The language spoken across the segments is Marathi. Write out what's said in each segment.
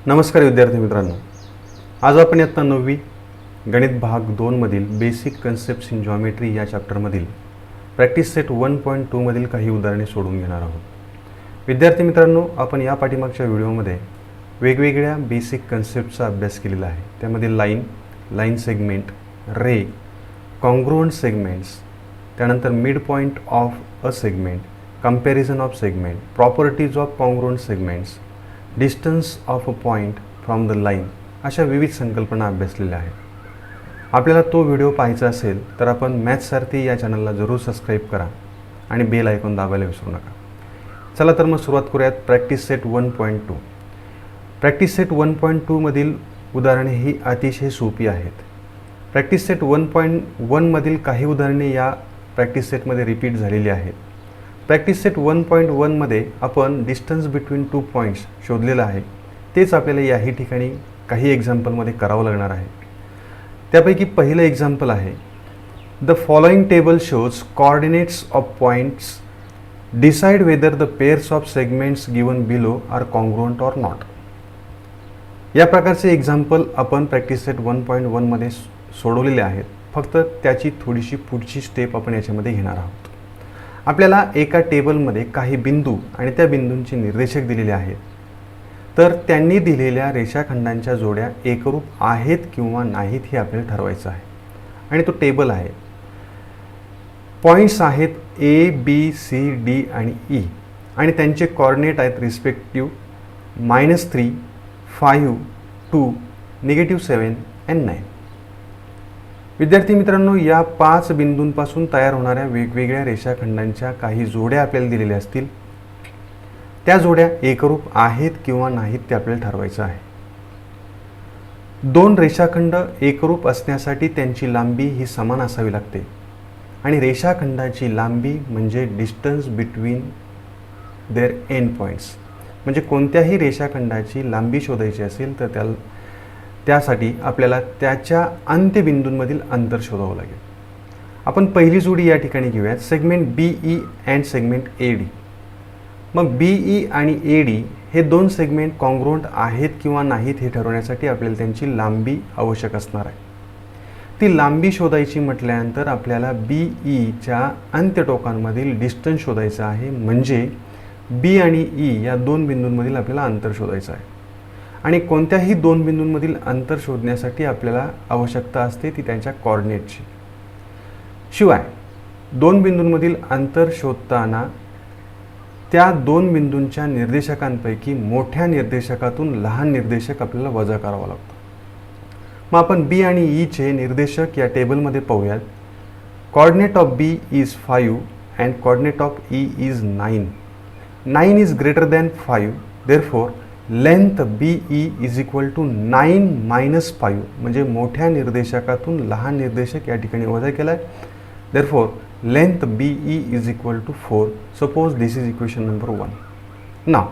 नमस्कार विद्यार्थी मित्रांनो, आज आपण इयत्ता 9वी गणित भाग 2 मधील बेसिक कन्सेप्ट्स इन जॉमेट्री या चॅप्टरमधील प्रॅक्टिस सेट 1.2 मधील काही उदाहरणे सोडवून घेणार आहोत। विद्यार्थी मित्रांनो, आपण या पाठीमागच्या व्हिडिओमध्ये वेगवेगळ्या बेसिक कन्सेप्टचा अभ्यास केलेला आहे। त्यामध्ये लाईन सेगमेंट, रे, कॉन्ग्रुएंट सेगमेंट्स, त्यानंतर mid point of a segment, comparison of segment, properties of congruent segments, distance of a point from the line अशा विविध संकल्पना अभ्यासलेल्या आहेत। आपल्याला तो व्हिडिओ पाहायचा असेल तर आपण मॅथ्स सारथी या चॅनलला जरूर सबस्क्राईब करा आणि बेल आयकॉन दाबायला विसरू नका। चला तर मग सुरुवात करूयात प्रॅक्टिस सेट 1.2। प्रॅक्टिस सेट 1.2 मधील उदाहरणे ही अतिशय सोपी आहेत। प्रॅक्टिस सेट 1.1 मधील काही उदाहरणे या प्रॅक्टिस सेटमध्ये रिपीट झालेली आहेत। प्रॅक्टिस सेट 1.1 मध्ये आपण डिस्टन्स बिटवीन टू पॉईंट्स शोधलेलं आहे। तेच आपल्याला याही ठिकाणी काही एक्झाम्पलमध्ये करावं लागणार आहे। त्यापैकी पहिलं एक्झाम्पल आहे, the following table shows coordinates of points, decide whether the pairs of segments given below are congruent or not. या प्रकारचे एक्झाम्पल आपण प्रॅक्टिस सेट 1.1 मध्ये सोडवलेले आहेत। फक्त त्याची थोडीशी पुढची स्टेप आपण याच्यामध्ये घेणार आहोत। आपल्याला एका टेबलमध्ये काही बिंदू आणि त्या बिंदूंचे निर्देशक दिलेले आहेत, तर त्यांनी दिलेल्या रेषाखंडांच्या जोड्या एकरूप आहेत किंवा नाहीत हे आपल्याला ठरवायचं आहे। आणि तो टेबल आहे, पॉईंट्स आहेत A, B, C, D आणि E आणि त्यांचे कोऑर्डिनेट आहेत रिस्पेक्टिव्ह -3, 5, 2, -7 and 9। विद्यार्थी मित्रांनो, या 5 बिंदूंपासून तयार होणाऱ्या वेगवेगळ्या रेषाखंडांच्या काही जोड्या आपल्याला दिलेल्या असतील, त्या जोड्या एकरूप आहेत किंवा नाहीत ते आपल्याला ठरवायचं आहे। दोन रेषाखंड एकरूप असण्यासाठी त्यांची लांबी ही समान असावी लागते आणि रेषाखंडाची लांबी म्हणजे distance between their end points. म्हणजे कोणत्याही रेषाखंडाची लांबी शोधायची असेल तर त्यासाठी आपल्याला त्याच्या अंत्यबिंदूंमधील अंतर शोधावं लागेल। आपण पहिली जोडी या ठिकाणी घेऊयात, segment BE and segment AD। मग BE आणि AD हे दोन सेगमेंट कॉन्ग्रुएंट आहेत किंवा नाहीत हे ठरवण्यासाठी आपल्याला त्यांची लांबी आवश्यक असणार आहे। ती लांबी शोधायची म्हटल्यानंतर आपल्याला BEच्या अंत्यटोकांमधील डिस्टन्स शोधायचा आहे, म्हणजे B आणि E या दोन बिंदूंमधील आपल्याला अंतर शोधायचं आहे। आणि कोणत्याही दोन बिंदूंमधील अंतर शोधण्यासाठी आपल्याला आवश्यकता असते ती त्यांच्या कोऑर्डिनेटची। शिवाय दोन बिंदूंमधील अंतर शोधताना त्या दोन बिंदूंच्या निर्देशकांपैकी मोठ्या निर्देशकातून लहान निर्देशक आपल्याला वजा करावा लागतो। मग आपण B आणि E चे निर्देशक या टेबलमध्ये पाहूयात। Coordinate of B is 5 and coordinate of E is 9। 9 is greater than 5, therefore length BE is equal to 9 - 5, म्हणजे मोठ्या निर्देशकातून लहान निर्देशक या ठिकाणी वजा केला आहे। Therefore length BE is equal to 4। Suppose this is equation number 1। Now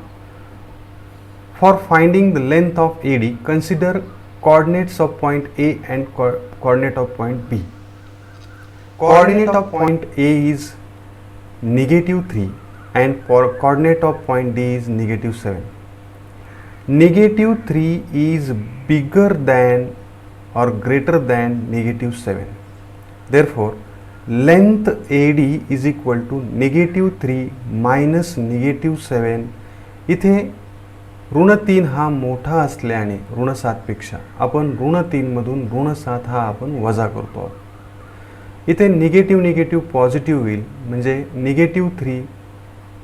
for finding the length of AD, consider coordinates of point A and coordinate of point B. Coordinate of point A is -3 and coordinate of point D is -7. -3 is bigger than or greater than -7. Therefore, length AD is equal to -3 minus -7। इथे -3 हा मोठा असल्याने -7 पेक्षा आपण -3 मधून -7 हा आपण वजा करतो आहोत। इथे निगेटिव्ह पॉझिटिव्ह होईल, म्हणजे -3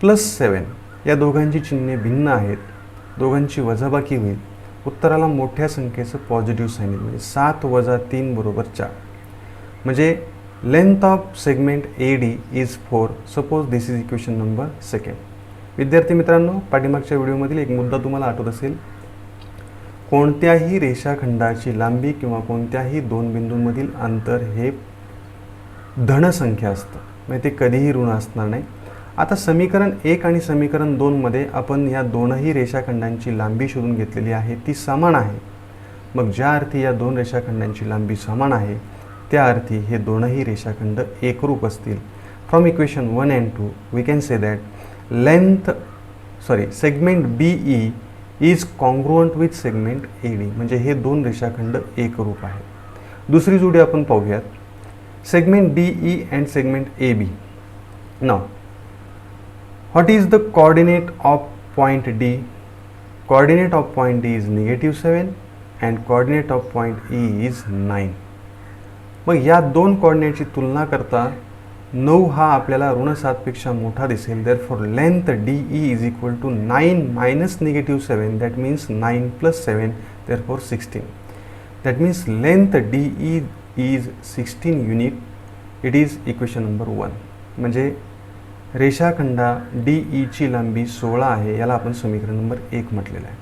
+ 7 या दोघांची चिन्हे भिन्न आहेत, दोघांची वजाबाकी होईल। उत्तराला मोठ्या संख्येचं पॉझिटिव्ह साइन येईल, म्हणजे 7 - 3 = 4। म्हणजे length of segment AD is 4। Suppose this is equation number 2। विद्यार्थी मित्रांनो, पाठीमागच्या व्हिडिओमधील एक मुद्दा तुम्हाला आठवत असेल, कोणत्याही रेषाखंडाची लांबी किंवा कोणत्याही दोन बिंदूंमधील अंतर हे धनसंख्या असतं, म्हणजे ते कधीही ऋण असणार नाही। आता समीकरण 1 आणि समीकरण 2 मध्ये आपण या दोनही रेषाखंडांची लांबी शोधून घेतलेली आहे, ती समान आहे। मग ज्या अर्थी या दोन रेषाखंडांची लांबी समान आहे त्या अर्थी हे दोनही रेषाखंड एकरूप असतील। From equation 1 and 2 we can say that segment BE is congruent with segment AD, म्हणजे हे दोन रेषाखंड एकरूप आहेत. दुसरी जोडी आपण पाहूयात, segment DE and segment AB. Now what is the coordinate of point D? Coordinate of point D is -7 and coordinate of point E is 9. मग या दोन कोऑर्डिनेटची तुलना करता 9 हा आपल्याला ऋण 7 पेक्षा मोठा दिसेल. Therefore length DE is equal to 9 minus -7, that means 9 plus 7, therefore 16. That means length DE is 16 unit. It is equation number 1. म्हणजे रेषाखंडा DE ची लांबी 16 आहे. याला आपण समीकरण नंबर 1 म्हटलेलं आहे.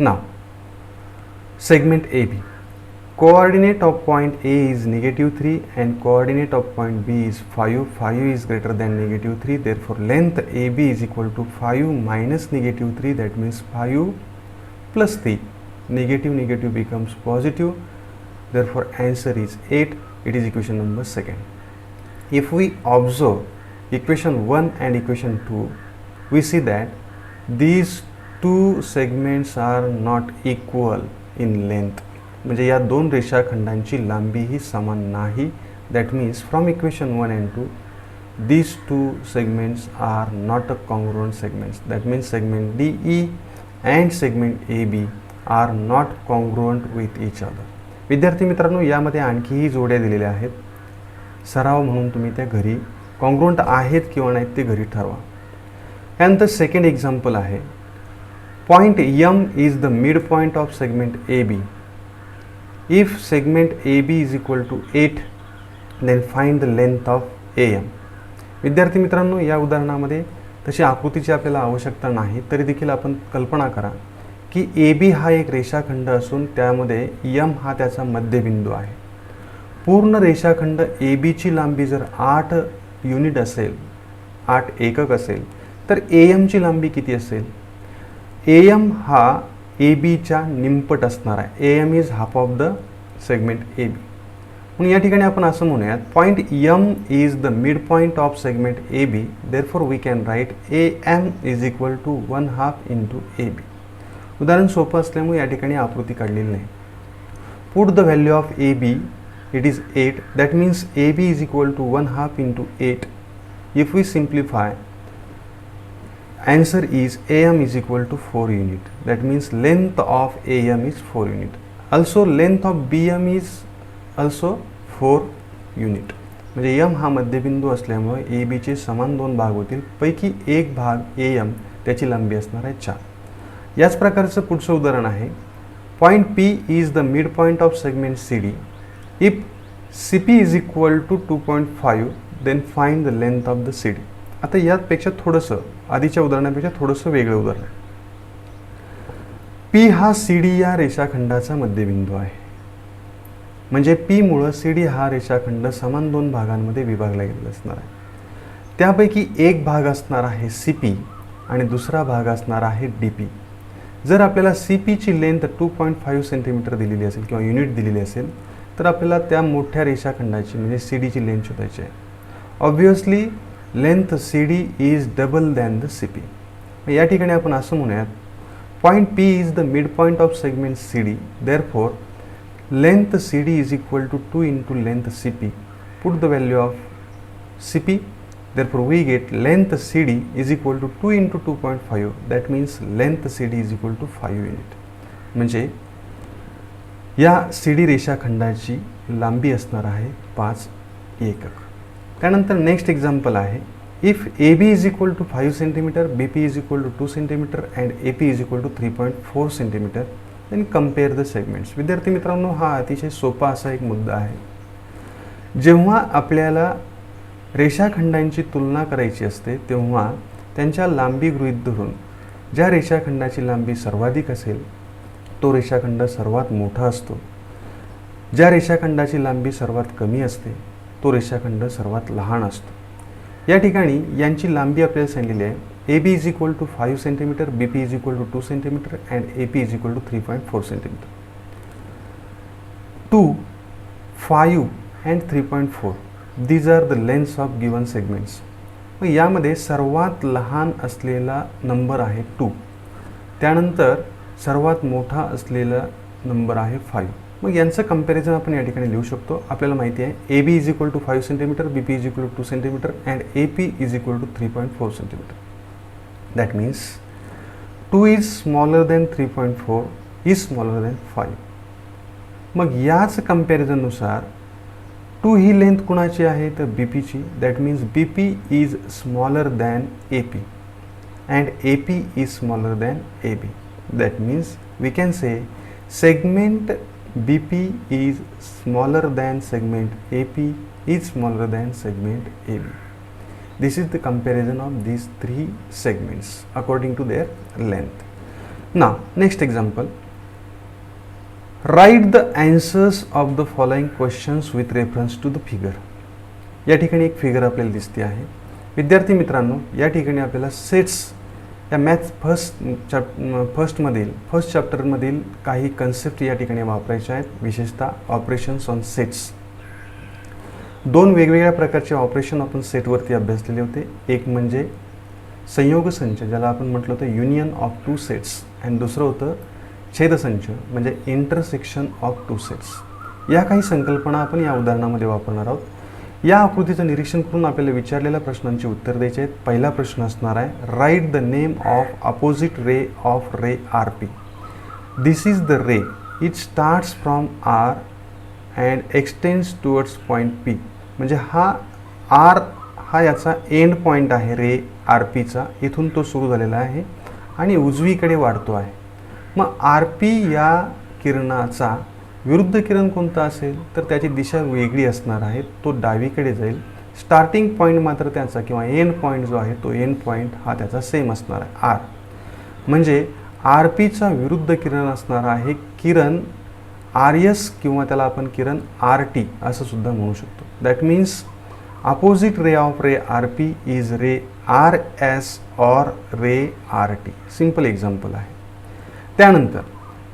नाव segment AB. Coordinate of point A is -3 and coordinate of point B is 5. 5 is greater than -3. Therefore, length AB is equal to 5 minus -3. That means 5 plus 3. Negative becomes positive. Therefore, answer is 8. It is equation number 2. If we observe equation 1 and equation 2, we see that these two segments are not equal in length. म्हणजे या दोन रेषाखंडांची लांबी ही समान नाही. That means from equation 1 and 2 these two segments are not a congruent segments. That means segment DE and segment AB are not congruent with each other. विद्यार्थी मित्रांनो, यामध्ये आणखीही जोड्या दिलेल्या आहेत. सराव म्हणून तुम्ही त्या घरी कॉन्ग्रुएंट आहेत किंवा नाहीत ते घरी ठरवा. त्यानंतर सेकंड एक्झाम्पल आहे, point M is the midpoint of segment AB. If segment AB is equal to 8, then find the length of AM. विद्यार्थी मित्रांनो, या उदाहरणामध्ये तशी आकृतीची आपल्याला आवश्यकता नाही, तरी देखील आपण कल्पना करा की AB हा एक रेषाखंड असून त्यामध्ये M हा त्याचा मध्यबिंदू आहे. पूर्ण रेषाखंड AB ची लांबी जर 8 युनिट असेल, 8 एकक असेल, तर AM ची लांबी किती असेल? AM हा AB च्या निमपट असणार आहे. AM is half of the segment AB. म्हणून या ठिकाणी आपण असं म्हणूयात, point M is the midpoint of segment AB. Therefore we can write AM is equal to 1/2 into AB. उदाहरण सोपं असल्यामुळे या ठिकाणी आकृती काढलेली नाही. Put the value of AB, it is 8. That means AB is equal to 1/2 into 8. If we simplify, answer is AM is equal to 4 unit. That means length of AM is 4 unit. Also length of BM is also 4 unit. म्हणजे M हा मध्यबिंदू असल्यामुळे AB चे समान दोन भाग होतील, पैकी एक भाग AM त्याची लांबी असणार आहे 4. याच प्रकारचं पुढचं उदाहरण आहे, point P is the mid point of segment CD. If CP is equal to 2.5, then find the length of the CD. आता यापेक्षा थोडंसं, आधीच्या उदाहरणापेक्षा थोडंसं वेगळं उदाहरण आहे. P हा CD या रेषाखंडाचा मध्यबिंदू आहे. म्हणजे P मुळे CD हा रेषाखंड समान दोन भागांमध्ये विभागला गेलेला असणार आहे. त्यापैकी एक भाग असणार आहे CP आणि दुसरा भाग असणार आहे DP. जर आपल्याला CP ची लेंथ 2.5 सेंटीमीटर दिलेली असेल किंवा युनिट दिलेली असेल, तर आपल्याला त्या मोठ्या रेषाखंडाची म्हणजे CD ची लेंथ शोधायची आहे. Obviously length CD is double than the CP. या ठिकाणी आपण असं म्हणूयात, point P is the midpoint of segment CD. Therefore length CD is equal to 2 into length CP. Put the value of CP. Therefore we get length CD is equal to 2 into 2.5. That means length CD is equal to 5 unit. म्हणजे या CD रेषाखंडाची लांबी असणार आहे 5 एकक. त्यानंतर नेक्स्ट एक्झाम्पल आहे, if AB is equal to 5 centimetre, BP is equal to 2 centimetre and AP is equal to 3.4 centimetre, then compare the segments. विद्यार्थी मित्रांनो, हा अतिशय सोपा असा एक मुद्दा आहे. जेव्हा आपल्याला रेषाखंडांची तुलना करायची असते तेव्हा त्यांच्या लांबी गृहीत धरून ज्या रेषाखंडाची लांबी सर्वाधिक असेल तो रेषाखंड सर्वात मोठा असतो. ज्या रेषाखंडाची लांबी सर्वात कमी असते तो रेषाखंड सर्वात लहान असतो. या ठिकाणी यांची लांबी आपल्याला सांगितलेली आहे, AB is equal to 5 centimetre, BP is equal to 2 centimetre and AP is equal to 3.4 centimetre. 2, 5 and 3.4 these are the lengths of given segments. मग यामध्ये सर्वात लहान असलेला नंबर आहे 2. त्यानंतर सर्वात मोठा असलेला नंबर आहे 5. मग यांचं कंपॅरिझन आपण या ठिकाणी लिहू शकतो. आपल्याला माहिती आहे AB is equal to 5 centimetre, BP is equal to 2 centimetre and AP is equal to 3.4 centimetre. That means 2 is smaller than 3.4 is smaller than 5. मग याच कंपॅरिझननुसार 2 ही लेंथ कुणाची आहे तर BPची. That means BP is smaller than AP and AP is smaller than AB. That means we can say segment BP is smaller than segment AP is smaller than segment AB. This is the comparison of these three segments according to their length. Now next example, write the answers of the following questions with reference to the figure. या ठिकाणी एक फिगर आपल्याला दिसते आहे. विद्यार्थी मित्रांनो, या ठिकाणी आपल्याला सेट्स या मॅथ्स फर्स्ट चॅप्टरमधील काही कन्सेप्ट या ठिकाणी वापरायच्या आहेत. विशेषतः ऑपरेशन्स ऑन सेट्स. 2 वेगवेगळ्या प्रकारचे ऑपरेशन आपण सेटवरती अभ्यासलेले होते. एक म्हणजे संयोग संच, ज्याला आपण म्हटलं होतं युनियन ऑफ 2 सेट्स, आणि दुसरं होतं छेदसंच म्हणजे इंटरसेक्शन ऑफ 2 सेट्स. या काही संकल्पना आपण या उदाहरणामध्ये वापरणार आहोत. या आकृतीचं निरीक्षण करून आपल्याला विचारलेल्या प्रश्नांची उत्तर द्यायची आहेत. पहिला प्रश्न असणार आहे, write the name of opposite ray of ray RP. This is the ray, it starts from R and x tends towards point P. म्हणजे हा R हा याचा एंड पॉईंट आहे रे RPचा. इथून तो सुरू झालेला आहे आणि उजवीकडे वाढतो आहे. मग RP या किरणाचा विरुद्ध किरण कोणता असेल तर त्याची दिशा वेगळी असणार आहे. तो डावीकडे जाईल. स्टार्टिंग पॉईंट मात्र त्याचा किंवा एंड पॉईंट जो आहे तो एंड पॉईंट हा त्याचा सेम असणार आहे R. म्हणजे RPचा विरुद्ध किरण असणार आहे किरण RS किंवा त्याला आपण किरण RT असं सुद्धा म्हणू शकतो. That means opposite ray of ray RP is ray RS और रे RT. सिंपल एक्झाम्पल आहे. त्यानंतर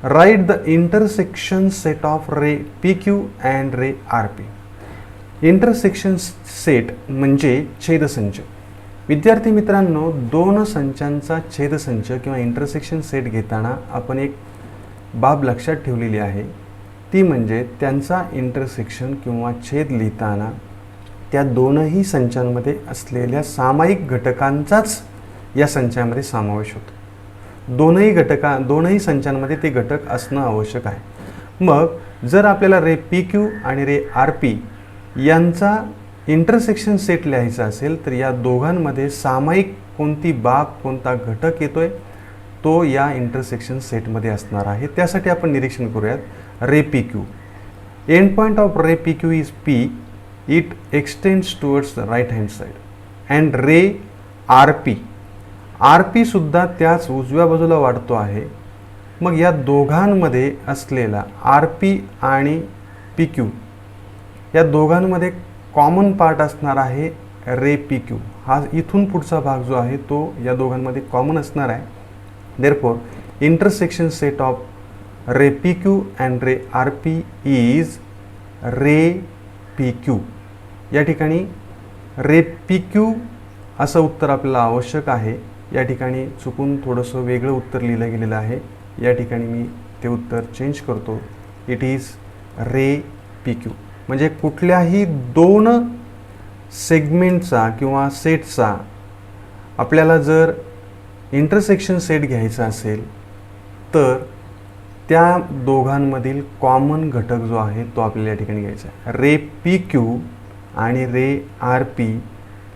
right the intersection set of ray PQ and ray RP. Intersection set म्हणजे छेदसंच. विद्यार्थी मित्रांनो, 2 संचांचा छेदसंच किंवा इंटरसेक्शन सेट घेताना आपण एक बाब लक्षात ठेवलेली आहे. ती म्हणजे त्यांचा इंटरसेक्शन किंवा छेद लिहिताना त्या दोनही संचांमध्ये असलेल्या सामायिक घटकांचाच या संचामध्ये समावेश होतो. दोनही संचांमध्ये ते घटक असणं आवश्यक आहे. मग जर आपल्याला रे PQ आणि रे RP यांचा इंटरसेक्शन सेट लिहायचा असेल तर या दोघांमध्ये सामायिक कोणती बाब कोणता घटक येतोय तो या इंटरसेक्शन सेटमध्ये असणार आहे. त्यासाठी आपण निरीक्षण करूयात. Ray PQ, end point of ray PQ is P. It extends towards the right hand side. And ray RP सुद्धा त्याच उजव्या बाजूला वाढतो आहे. मग या दोघांमध्ये असलेला RP आणि PQ या दोघांमध्ये कॉमन पार्ट असणार आहे रे PQ. हा इथून पुढचा भाग जो आहे तो या दोघांमध्ये कॉमन असणार आहे. Therefore intersection set of ray PQ and ray RP is ray PQ. या ठिकाणी रे PQ असं उत्तर आपल्याला आवश्यक आहे. या ठिकाणी चुकून थोडंसं वेगळं उत्तर लिहिलं गेलेलं आहे. या ठिकाणी मी ते उत्तर चेंज करतो. It is ray PQ. म्हणजे कुठल्याही 2 सेगमेंटचा किंवा सेटचा आपल्याला जर इंटरसेक्शन सेट घ्यायचा असेल तर त्या दोघांमधील कॉमन घटक जो आहे तो आपल्याला या ठिकाणी घ्यायचा आहे. रे PQ आणि रे RP.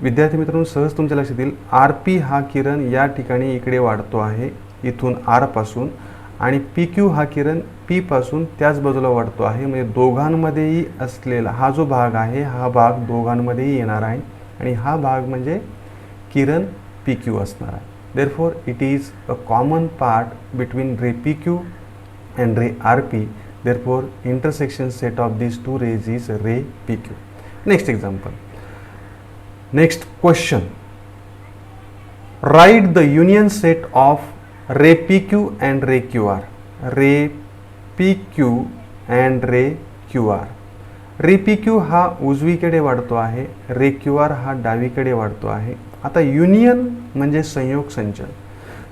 विद्यार्थी मित्रांनो, सहज तुमच्या लक्षात येईल RP हा किरण या ठिकाणी इकडे वाढतो आहे इथून R पासून, आणि PQ हा किरण P पासून त्याच बाजूला वाढतो आहे. म्हणजे दोघांमध्येही असलेला हा जो भाग आहे हा भाग दोघांमध्येही येणार आहे आणि हा भाग म्हणजे किरण PQ असणार आहे. Therefore it is a common part between ray PQ and ray RP. Therefore intersection set of these two rays is ray PQ. Next example. Next question. Write the union set of ray PQ and ray QR. Ray PQ and ray QR. Ray PQ हा उजवीकडे वाढतो आहे, रे QR हा डावीकडे वाढतो आहे. आता युनियन म्हणजे संयोग संच.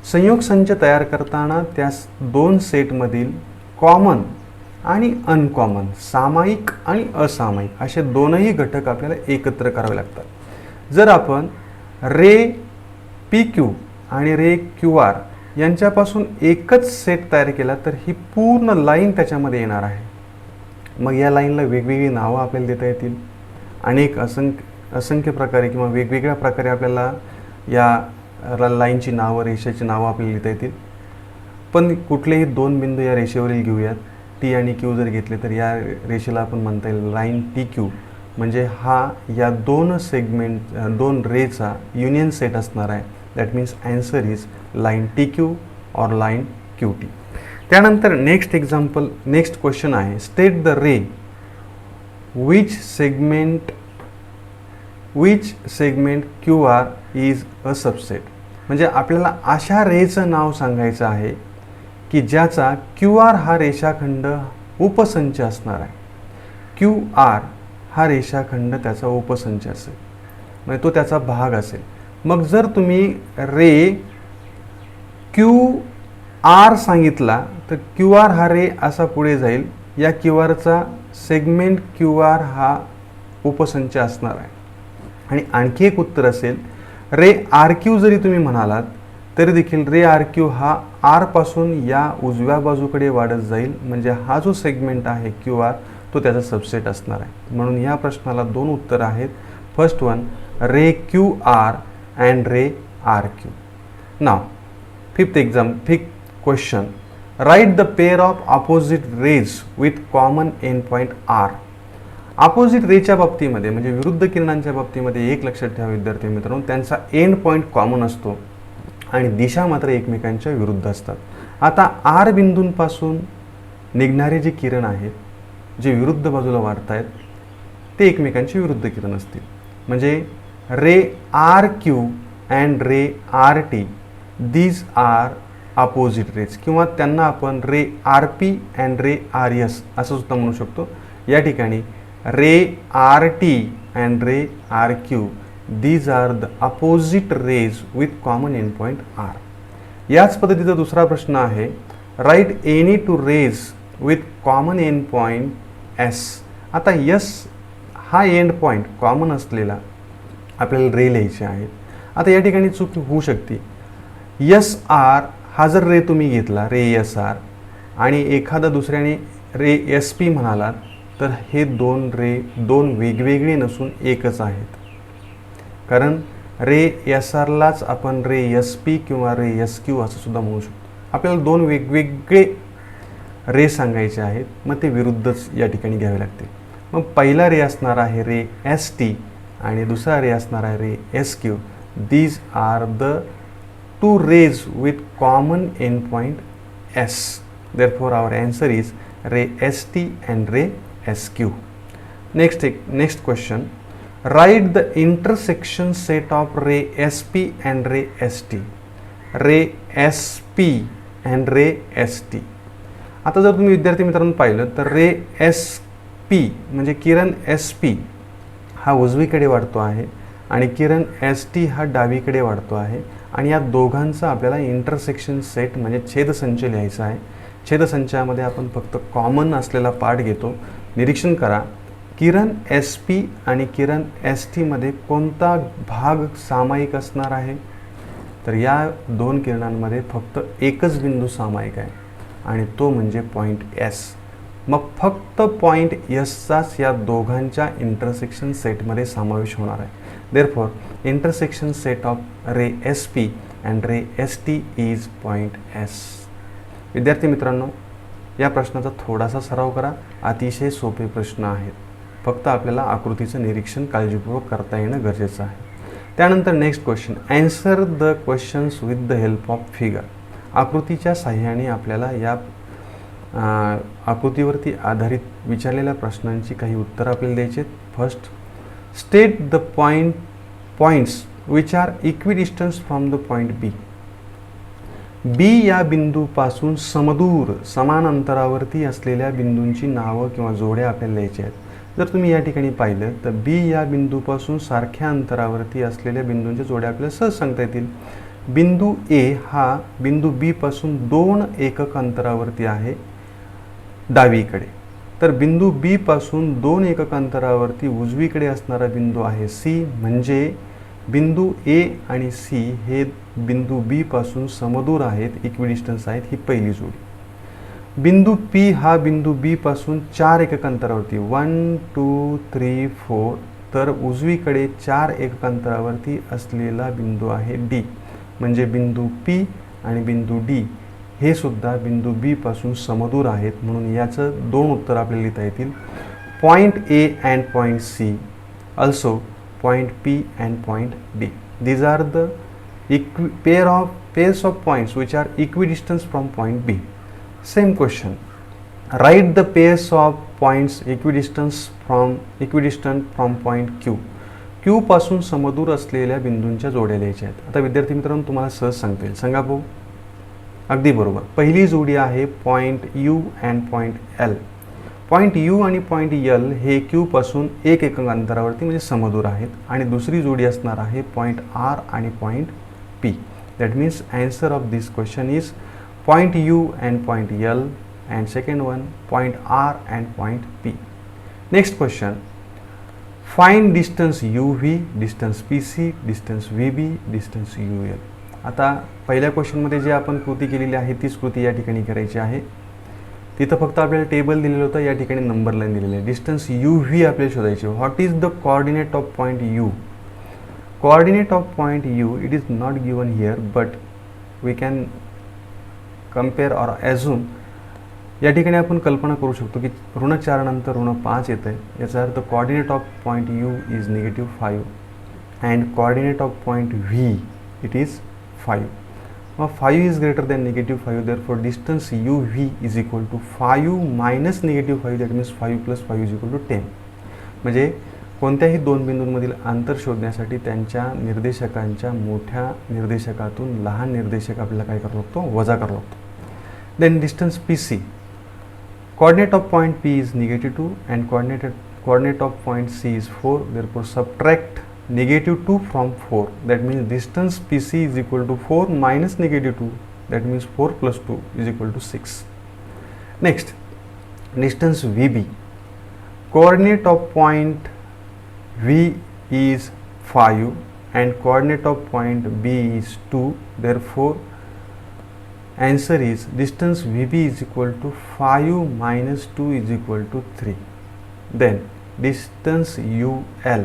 संयोग संच तयार करताना त्या दोन सेटमधील कॉमन आणि अनकॉमन, सामायिक आणि असामायिक असे दोनही घटक आपल्याला एकत्र करावे लागतात. जर आपण रे पी क्यू आणि रे क्यू आर यांच्यापासून एकच सेट तयार केला तर ही पूर्ण लाईन त्याच्यामध्ये येणार आहे. मग या लाईनला वेगवेगळी नावं आपल्याला देता येतील. अनेक असंख्य प्रकारे किंवा वेगवेगळ्या प्रकारे आपल्याला या लाईनची नावं, रेषेची नावं आपल्याला लिहिता येतील. पण कुठलेही दोन बिंदू या रेषेवरील घेऊयात. टी आणि क्यू जर घेतले तर या रेषेला आपण म्हणता येईल लाईन टी क्यू, म्हणजे हा या दोन रेचा युनियन सेट असणार आहे. That means answer is line T Q or line Q T. त्यानंतर नेक्स्ट क्वेश्चन आहे, state the ray which segment Q R is a subset. म्हणजे आपल्याला अशा रेचं नाव सांगायचं आहे की ज्याचा क्यू आर हा रेषाखंड उपसंच असणार आहे. क्यू आर हा रेषाखंड त्याचा उपसंच असेल, म्हणजे तो त्याचा भाग असेल. मग जर तुम्ही रे क्यू आर सांगितला तर क्यू आर हा रे असा पुढे जाईल. या क्यू आरचा सेगमेंट क्यू आर हा उपसंच असणार आहे. आणि आणखी एक उत्तर असेल, रे आर क्यू जरी तुम्ही म्हणालात तरी देखील रे आर क्यू हा आर पासून या उजव्या बाजूकडे वाढत जाईल, म्हणजे हा जो सेगमेंट आहे क्यू आर तो त्याचा सबसेट असणार आहे. म्हणून या प्रश्नाला दोन उत्तर आहेत. First one ray Q R and ray R Q. Now fifth question, write the pair of opposite rays with common end point R. Opposite रेच्या बाबतीमध्ये म्हणजे विरुद्ध किरणांच्या बाबतीमध्ये एक लक्षात ठेवा विद्यार्थी मित्रांनो, त्यांचा एंड पॉईंट कॉमन असतो आणि दिशा मात्र एकमेकांच्या विरुद्ध असतात. आता आर बिंदूंपासून निघणारे जे किरण आहेत, जे विरुद्ध बाजूला वाढत आहेत, ते एकमेकांचे विरुद्ध किरण असतील. म्हणजे ray R Q and ray R T these are opposite rays, किंवा त्यांना आपण ray R P and ray R S असं सुद्धा म्हणू शकतो. या ठिकाणी ray R T and ray R Q these are the opposite rays with common end point R. याच पद्धतीचा दुसरा प्रश्न आहे, write any two rays with common end point S. आता यस हा एंड पॉईंट कॉमन असलेला आपल्याला रे लिहायचे आहेत. आता या ठिकाणी चूक होऊ शकते. यस आर हा जर रे तुम्ही घेतला रे एस आर आणि एखादा दुसऱ्याने रे एस पी म्हणालात तर हे दोन वेगवेगळे नसून एकच आहेत. कारण रे एस आरलाच आपण रे एस पी किंवा रे एस क्यू असं सुद्धा म्हणू शकतो. आपल्याला दोन वेगवेगळे रे सांगायचे आहेत, मग ते विरुद्धच या ठिकाणी घ्यावे लागते. मग पहिला रे असणार आहे रे एस टी आणि दुसरा रे असणार आहे ray S Q. These are the two rays with common endpoint S. Therefore, our answer is ray ST and ray SQ. Next question. Write the intersection set of ray SP and ray ST. ray SP and ray ST. आता जर तुम्ही विद्यार्थी मित्रांनो पाहिलं तर रे SP म्हणजे किरण SP हा उजवीकडे वाढतो आहे आणि किरण ST हा डावीकडे वाढतो आहे. आणि या दोघांचा आपल्याला इंटरसेक्शन सेट म्हणजे छेदसंच लिहायचा आहे. छेदसंचामध्ये आपण फक्त कॉमन असलेला पार्ट घेतो. निरीक्षण करा, किरण एस पी आणि किरण एस टीमध्ये कोणता भाग सामायिक असणार आहे. तर या दोन किरणांमध्ये फक्त एकच बिंदू सामायिक आहे आणि तो म्हणजे पॉईंट एस. मग फक्त पॉईंट एसचाच या दोघांच्या इंटरसेक्शन सेटमध्ये समावेश होणार आहे. Therefore, intersection set of ray SP and ray ST is point S. विद्यार्थी मित्रांनो, या प्रश्नाचा थोडासा सराव करा. अतिशय सोपे प्रश्न आहेत. फक्त आपल्याला आकृतीचं निरीक्षण काळजीपूर्वक करता येणं गरजेचं आहे. त्यानंतर next question, answer the questions with the help of figure. आकृतीच्या साहाय्याने आपल्याला या आकृतीवरती आधारित विचारलेल्या प्रश्नांची काही उत्तरं आपल्याला द्यायची आहेत. First, state the points which are equidistant from the point B. B या बिंदूपासून समदूर समान अंतरावरती असलेल्या बिंदूंची नावं किंवा जोड्या आपल्याला लिहायच्या आहेत. जर तुम्ही या ठिकाणी पाहिलं तर B या बिंदूपासून सारख्या अंतरावरती असलेल्या बिंदूंच्या जोड्या आपल्याला सहज सांगता येतील. बिंदू ए हा बिंदू बी पासून 2 एकक अंतरावरती आहे डावीकडे. तर बिंदू बी पासून 2 एकक अंतरावरती उजवीकडे असणारा बिंदू आहे सी, म्हणजे बिंदू ए आणि सी हे बिंदू बी पासून समदूर आहेत, इक्विडिस्टन्स आहेत, ही पहिली जोडी. बिंदू पी हा बिंदू बी पासून 4 एकक अंतरावरती 1 2 3 4, तर उजवीकडे 4 एकक अंतरावरती असलेला बिंदू आहे डी, म्हणजे बिंदू पी आणि बिंदू डी हे सुद्धा बिंदू बी पासून समदूर आहेत. म्हणून याचं 2 उत्तर आपल्याला लिहिता येतील. Point A and point C, also point P and point D. These are the pairs of points which are equidistant from point B. Same question. Write the pairs of points equidistant from point Q. Q पासून समदूर असलेल्या बिंदूंच्या जोड्या लिहायच्या आहेत. आता विद्यार्थी मित्रांनो तुम्हाला सहज सांगता येईल. सांगा भाऊ. अगदी बरोबर. पहिली जोडी आहे point U and point L. Point you आणि पॉईंट यल हे क्यू पासून 1 एकक अंतरावरती म्हणजे समदूर आहेत. आणि दुसरी जोडी असणार आहे पॉईंट आर आणि point P. That means answer of this question is point U and point L and second one point R and point P. Next question. Find distance U V, distance P C, distance V B, distance U L. आता पहिल्या क्वेश्चनमध्ये जे आपण कृती केलेली आहे तीच कृती या ठिकाणी करायची आहे. तिथं फक्त आपल्याला टेबल दिलेलं होतं, या ठिकाणी नंबर लाईन दिलेली आहे. डिस्टन्स यू व्ही आपल्याला शोधायची. What is the coordinate of point U? Coordinate of point U it is not given here, but we can compare or assume. या ठिकाणी आपण कल्पना करू शकतो की ऋण 4 नंतर ऋण 5 येतं आहे. याचा अर्थ coordinate of point you is -5 and coordinate of point V it is 5. 5 is greater than -5, therefore distance UV is equal to 5 minus -5, that means 5 plus 5 is equal to 10. म्हणजे कोणत्याही दोन बिंदूंमधील अंतर शोधण्यासाठी त्यांच्या निर्देशकांच्या मोठ्या निर्देशकातून लहान निर्देशक आपल्याला काय करावं लागतो, वजा करावं लागतो. Then distance PC, coordinate of point P is -2 and coordinate of point C is 4, therefore subtract -2 from 4, that means distance PC is equal to 4 minus -2, that means 4 plus 2 is equal to 6. Next, distance VB, coordinate of point V is 5 and coordinate of point B is 2, therefore answer is distance VB is equal to 5 minus 2 is equal to 3. Then distance UL,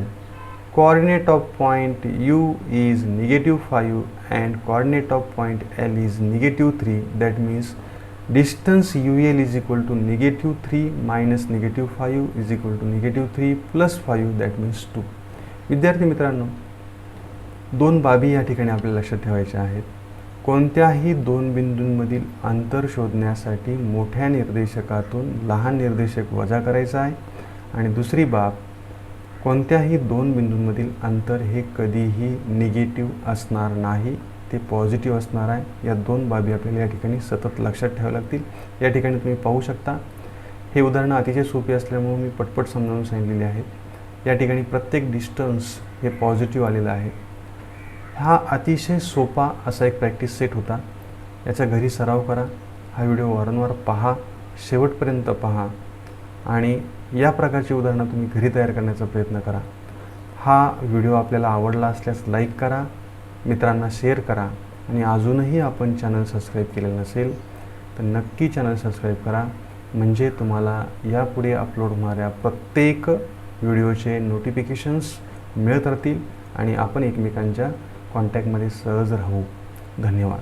coordinate of point U is -5 and coordinate of point L is -3, that means distance UL is equal to -3 minus -5 is equal to -3 plus 5, that means 2. विद्यार्थी मित्रांनो, दोन बाबी या ठिकाणी आपल्याला लक्षात ठेवायच्या आहेत. कोणत्याही दोन बिंदूंमधील अंतर शोधण्यासाठी मोठ्या निर्देशकातून लहान निर्देशक वजा करायचा आहे. आणि दुसरी बाब, कोणत्याही दोन बिंदूंमधील अंतर हे कधीही निगेटिव्ह असणार नाही, ते पॉझिटिव्ह असणार आहे. या दोन बाबी आपल्याला या ठिकाणी सतत लक्षात ठेवाव्या लागतील. या ठिकाणी तुम्ही पाहू शकता, हे उदाहरणं अतिशय सोपी असल्यामुळे मी पटपट समजावून सांगितलेले आहेत. या ठिकाणी प्रत्येक डिस्टन्स हे पॉझिटिव्ह आलेलं आहे. हा अतिशय सोपा असा एक प्रॅक्टिस सेट होता. याचा घरी सराव करा. हा व्हिडिओ वारंवार पहा, शेवटपर्यंत पहा आणि या प्रकारची उदाहरणं तुम्ही घरी तयार करण्याचा प्रयत्न करा. हा व्हिडिओ आपल्याला आवडला असल्यास लाईक करा, मित्रांना शेअर करा आणि अजूनही आपण चॅनल सबस्क्राईब केलेलं नसेल तर नक्की चॅनल सबस्क्राईब करा, म्हणजे तुम्हाला यापुढे अपलोड होणाऱ्या प्रत्येक व्हिडिओचे नोटिफिकेशन्स मिळत राहतील आणि आपण एकमेकांच्या कॉन्टॅक्टमध्ये सहज राहू. धन्यवाद.